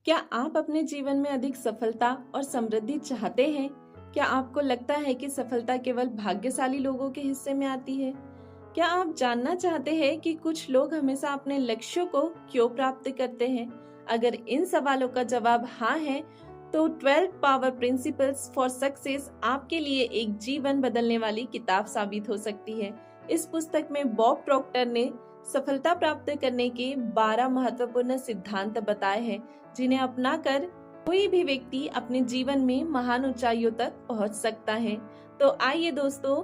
क्या आप अपने जीवन में अधिक सफलता और समृद्धि चाहते हैं? क्या आपको लगता है कि सफलता केवल भाग्यशाली लोगों के हिस्से में आती है? क्या आप जानना चाहते हैं कि कुछ लोग हमेशा अपने लक्ष्यों को क्यों प्राप्त करते हैं? अगर इन सवालों का जवाब हाँ है, तो 12 पावर प्रिंसिपल्स फॉर सक्सेस आपके लिए एक जीवन बदलने वाली किताब साबित हो सकती है। इस पुस्तक में बॉब प्रॉक्टर ने सफलता प्राप्त करने के 12 महत्वपूर्ण सिद्धांत बताए हैं, जिन्हें अपनाकर कोई भी व्यक्ति अपने जीवन में महान ऊंचाइयों तक पहुंच सकता है। तो आइए दोस्तों,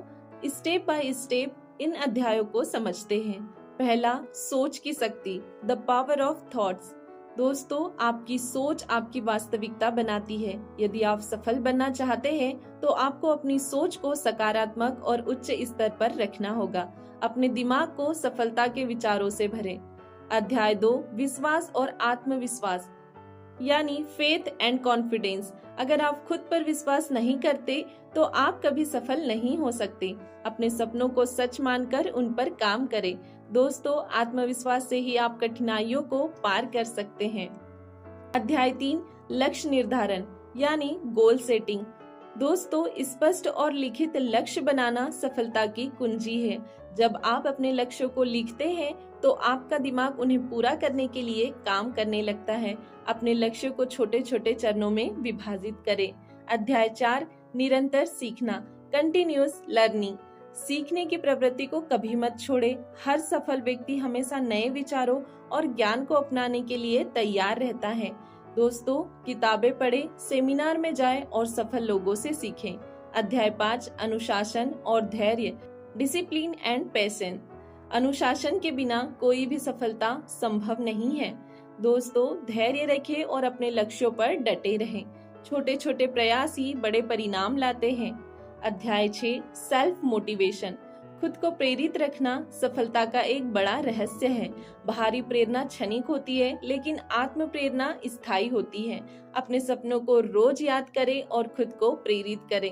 स्टेप बाय स्टेप इन अध्यायों को समझते हैं। पहला, सोच की शक्ति, द पावर ऑफ थॉट्स। दोस्तों, आपकी सोच आपकी वास्तविकता बनाती है। यदि आप सफल बनना चाहते हैं, तो आपको अपनी सोच को सकारात्मक और उच्च स्तर पर रखना होगा। अपने दिमाग को सफलता के विचारों से भरें। अध्याय 2, विश्वास और आत्मविश्वास, यानी फेथ एंड कॉन्फिडेंस। अगर आप खुद पर विश्वास नहीं करते, तो आप कभी सफल नहीं हो सकते। अपने सपनों को सच मानकर उन पर काम करें। दोस्तों, आत्मविश्वास से ही आप कठिनाइयों को पार कर सकते हैं। अध्याय 3, लक्ष्य निर्धारण, यानी गोल सेटिंग। दोस्तों, स्पष्ट और लिखित लक्ष्य बनाना सफलता की कुंजी है। जब आप अपने लक्ष्यों को लिखते हैं, तो आपका दिमाग उन्हें पूरा करने के लिए काम करने लगता है। अपने लक्ष्यों को छोटे छोटे चरणों में विभाजित करें। अध्याय 4, निरंतर सीखना, कंटिन्यूअस लर्निंग। सीखने की प्रवृत्ति को कभी मत छोड़े। हर सफल व्यक्ति हमेशा नए विचारों और ज्ञान को अपनाने के लिए तैयार रहता है। दोस्तों, किताबें पढ़ें, सेमिनार में जाएं और सफल लोगों से सीखें। अध्याय 5, अनुशासन और धैर्य, डिसिप्लिन एंड पेशेंस। अनुशासन के बिना कोई भी सफलता संभव नहीं है। दोस्तों, धैर्य रखें और अपने लक्ष्यों पर डटे रहें। छोटे छोटे प्रयास ही बड़े परिणाम लाते हैं। अध्याय 6, सेल्फ मोटिवेशन, खुद को प्रेरित रखना सफलता का एक बड़ा रहस्य है। बाहरी प्रेरणा क्षणिक होती है, लेकिन आत्म प्रेरणा स्थायी होती है। अपने सपनों को रोज याद करें और खुद को प्रेरित करें।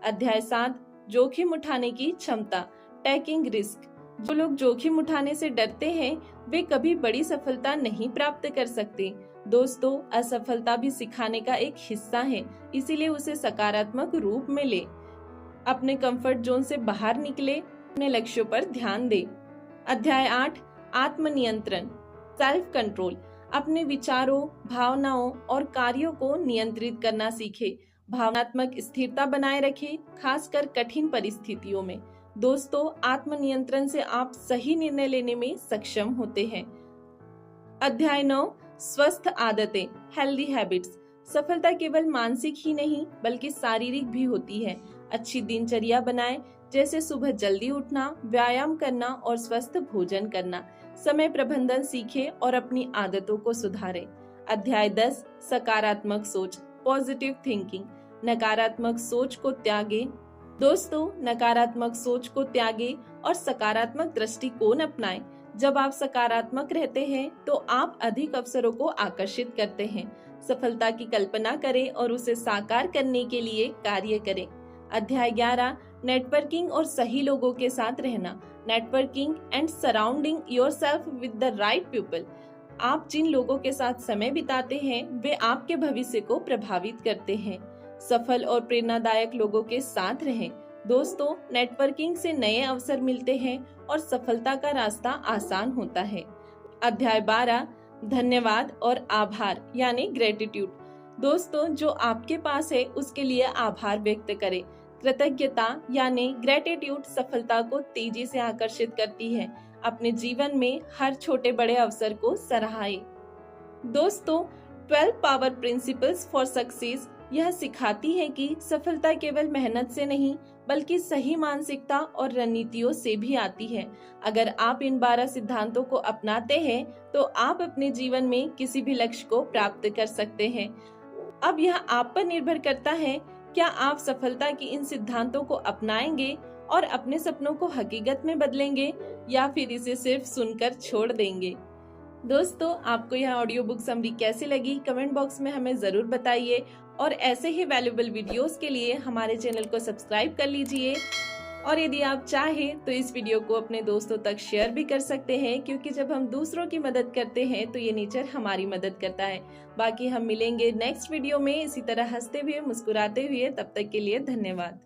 अध्याय 7, जोखिम उठाने की क्षमता, टेकिंग रिस्क। जो लोग जोखिम उठाने से डरते हैं, वे कभी बड़ी सफलता नहीं प्राप्त कर सकते। दोस्तों, असफलता भी सिखाने का एक हिस्सा है, इसीलिए उसे सकारात्मक रूप में ले। अपने कंफर्ट जोन से बाहर निकले, अपने लक्ष्यों पर ध्यान दे। अध्याय 8, आत्मनियंत्रण, सेल्फ कंट्रोल। अपने विचारों, भावनाओं और कार्यों को नियंत्रित करना सीखे। भावनात्मक स्थिरता बनाए रखें, खासकर कठिन परिस्थितियों में। दोस्तों, आत्मनियंत्रण से आप सही निर्णय लेने में सक्षम होते हैं। अध्याय 9, स्वस्थ आदतें, हेल्दी हैबिट्स। सफलता केवल मानसिक ही नहीं, बल्कि शारीरिक भी होती है। अच्छी दिनचर्या बनाएं, जैसे सुबह जल्दी उठना, व्यायाम करना और स्वस्थ भोजन करना। समय प्रबंधन सीखें और अपनी आदतों को सुधारें। अध्याय 10, सकारात्मक सोच, पॉजिटिव थिंकिंग। नकारात्मक सोच को त्यागें। दोस्तों, नकारात्मक सोच को त्यागें और सकारात्मक दृष्टिकोण अपनाएं। जब आप सकारात्मक रहते हैं, तो आप अधिक अवसरों को आकर्षित करते हैं। सफलता की कल्पना करें और उसे साकार करने के लिए कार्य करें। अध्याय 11, नेटवर्किंग और सही लोगों के साथ रहना, networking and surrounding yourself with the right people. आप जिन लोगों के साथ समय बिताते हैं, वे आपके भविष्य को प्रभावित करते हैं। सफल और प्रेरणादायक लोगों के साथ रहें। दोस्तों, नेटवर्किंग से नए अवसर मिलते हैं और सफलता का रास्ता आसान होता है। अध्याय 12, धन्यवाद और आभार, यानी ग्रेटिट्यूड। दोस्तों, जो आपके पास है उसके लिए आभार व्यक्त करें। कृतज्ञता यानी ग्रेटिट्यूड सफलता को तेजी से आकर्षित करती है। अपने जीवन में हर छोटे बड़े अवसर को सराहें। दोस्तों, 12 पावर प्रिंसिपल्स फॉर सक्सेस यह सिखाती है कि सफलता केवल मेहनत से नहीं, बल्कि सही मानसिकता और रणनीतियों से भी आती है। अगर आप इन 12 सिद्धांतों को अपनाते हैं, तो आप अपने जीवन में किसी भी लक्ष्य को प्राप्त कर सकते हैं। अब यह आप पर निर्भर करता है, क्या आप सफलता की इन सिद्धांतों को अपनाएंगे और अपने सपनों को हकीकत में बदलेंगे, या फिर इसे सिर्फ सुनकर छोड़ देंगे। दोस्तों, आपको यह ऑडियो बुक समरी कैसी लगी, कमेंट बॉक्स में हमें जरूर बताइए और ऐसे ही वैल्यूएबल वीडियोस के लिए हमारे चैनल को सब्सक्राइब कर लीजिए और यदि आप चाहें तो इस वीडियो को अपने दोस्तों तक शेयर भी कर सकते हैं, क्योंकि जब हम दूसरों की मदद करते हैं तो ये नेचर हमारी मदद करता है। बाकी हम मिलेंगे नेक्स्ट वीडियो में इसी तरह हंसते हुए मुस्कुराते हुए। तब तक के लिए धन्यवाद।